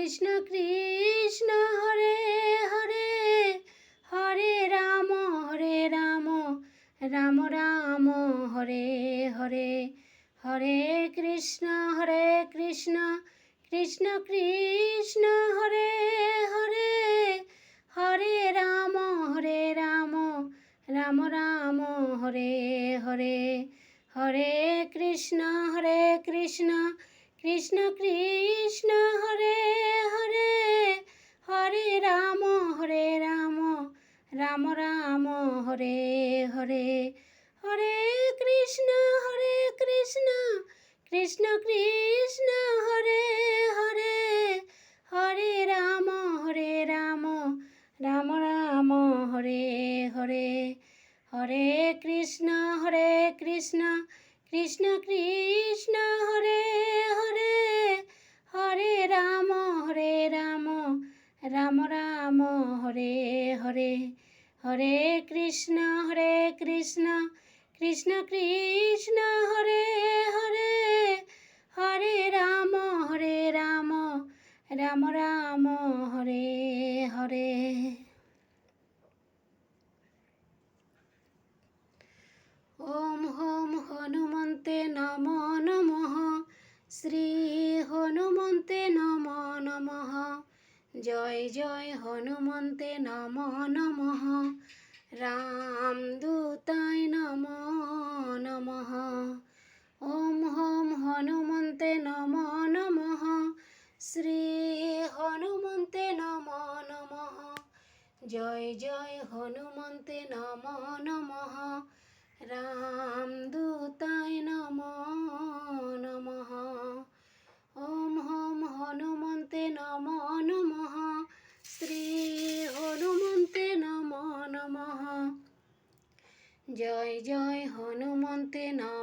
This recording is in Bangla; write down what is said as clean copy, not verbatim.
কৃষ্ণ কৃষ্ণ হরে হরে, হরে রাম রাম রাম হরে হরে, হরে কৃষ্ণ কৃষ্ণ কৃষ্ণ হরে হরে, হরে রাম রাম রাম হরে হরে, হরে কৃষ্ণ কৃষ্ণ কৃষ্ণ হরে হরে, হরে রাম রাম রাম হরে হরে, হরে কৃষ্ণ কৃষ্ণ কৃষ্ণ হরে হরে, হরে রাম রাম রাম হরে হরে, হরে কৃষ্ণ কৃষ্ণ কৃষ্ণ হরে হরে, হরে রাম রাম রাম হরে হরে, হরে কৃষ্ণ কৃষ্ণ কৃষ্ণ হরে হরে, হরে রাম রাম রাম হরে হরে। ওম হোম হনুমন্তে নমো নমঃ, শ্রী হনুমন্তে নমো নমঃ, জয় জয় হনুমন্তে নমো নমঃ, রামদূতায় নমো নমঃ। ওম হোম হনুমন্তে নমো নমঃ, শ্রী হনুমন্তে নমো নমঃ, জয় জয় হনুমন্তে নমো নমঃ, রামদূতায় নমো নমঃ। ওম হোম হনুমন্তে নমো নমঃ, শ্রী হনুমন্তে নমো নমঃ, জয় জয় হনুমন্তে নমো